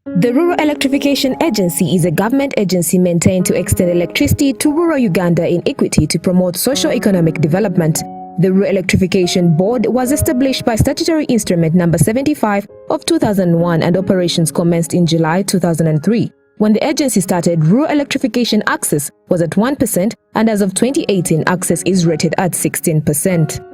The Rural Electrification Agency is a government agency maintained to extend electricity to rural Uganda in equity to promote socio-economic development. The Rural Electrification Board was established by Statutory Instrument No. 75 of 2001 and operations commenced in July 2003. When the agency started, rural electrification access was at 1% and as of 2018, access is rated at 16%.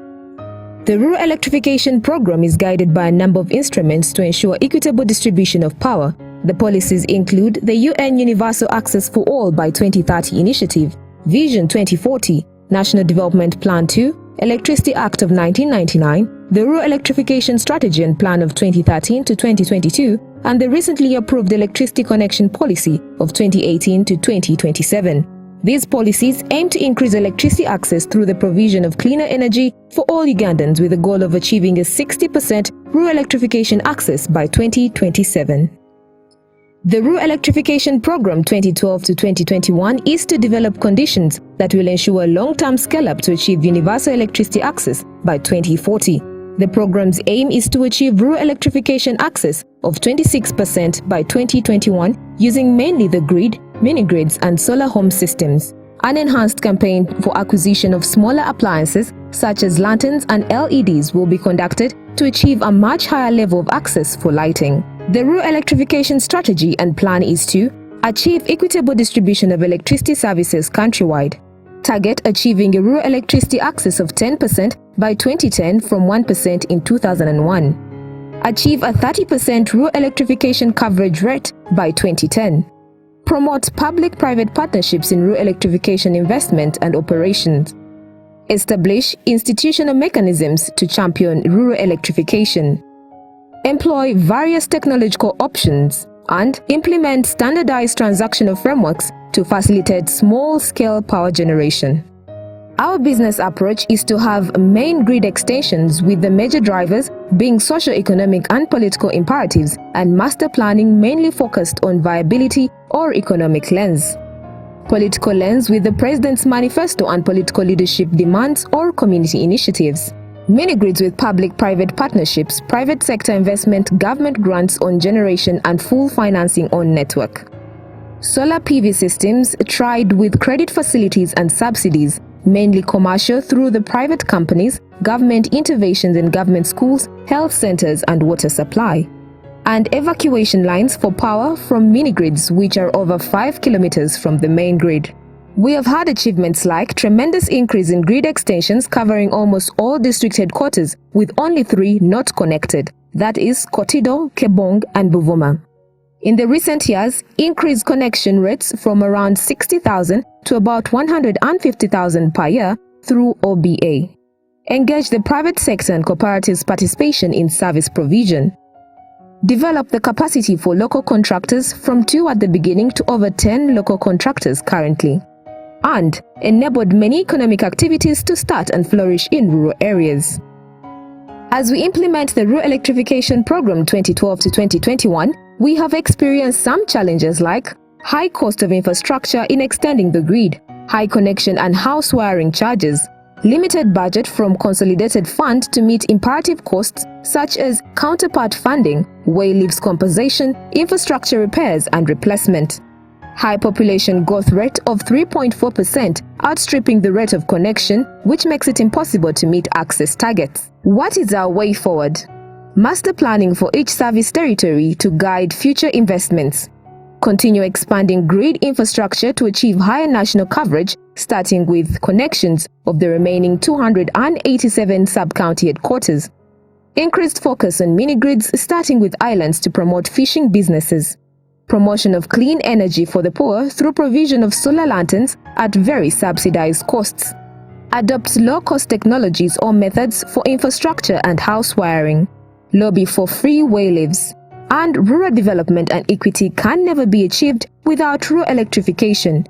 The Rural Electrification Program is guided by a number of instruments to ensure equitable distribution of power. The policies include the UN Universal Access for All by 2030 Initiative, Vision 2040, National Development Plan 2, Electricity Act of 1999, the Rural Electrification Strategy and Plan of 2013 to 2022, and the recently approved Electricity Connection Policy of 2018 to 2027. These policies aim to increase electricity access through the provision of cleaner energy for all Ugandans with the goal of achieving a 60% rural electrification access by 2027. The Rural Electrification Program 2012 to 2021 is to develop conditions that will ensure a long-term scale-up to achieve universal electricity access by 2040. The program's aim is to achieve rural electrification access of 26% by 2021 using mainly the grid, mini-grids and solar home systems. An enhanced campaign for acquisition of smaller appliances such as lanterns and LEDs will be conducted to achieve a much higher level of access for lighting. The Rural Electrification Strategy and Plan is to achieve equitable distribution of electricity services countrywide. Target achieving a rural electricity access of 10% by 2010 from 1% in 2001. Achieve a 30% rural electrification coverage rate by 2010. Promote public-private partnerships in rural electrification investment and operations. Establish institutional mechanisms to champion rural electrification. Employ various technological options and implement standardized transactional frameworks to facilitate small-scale power generation. Our business approach is to have main grid extensions with the major drivers being socio-economic and political imperatives and master planning mainly focused on viability or economic lens. Political lens with the President's manifesto and political leadership demands or community initiatives. Mini-grids with public-private partnerships, private sector investment, government grants on generation and full financing on network. Solar PV systems tried with credit facilities and subsidies, mainly commercial through the private companies, government interventions in government schools, health centers and water supply. And evacuation lines for power from mini-grids which are over 5 kilometers from the main grid. We have had achievements like tremendous increase in grid extensions covering almost all district headquarters with only 3 not connected, that is Kotido, Kebong and Buvuma. In the recent years, increased connection rates from around 60,000 to about 150,000 per year through OBA. Engage the private sector and cooperatives' participation in service provision. Develop the capacity for local contractors from 2 at the beginning to over 10 local contractors currently. And enabled many economic activities to start and flourish in rural areas. As we implement the Rural Electrification Program 2012 to 2021, we have experienced some challenges like high cost of infrastructure in extending the grid, high connection and house wiring charges, limited budget from consolidated fund to meet imperative costs such as counterpart funding, way leaves compensation, infrastructure repairs and replacement. High population growth rate of 3.4%, outstripping the rate of connection, which makes it impossible to meet access targets. What is our way forward? Master planning for each service territory to guide future investments. Continue expanding grid infrastructure to achieve higher national coverage, starting with connections of the remaining 287 sub-county headquarters. Increased focus on mini-grids, starting with islands to promote fishing businesses. Promotion of clean energy for the poor through provision of solar lanterns at very subsidized costs. Adopt low-cost technologies or methods for infrastructure and house wiring. Lobby for free way leaves. And rural development and equity can never be achieved without rural electrification.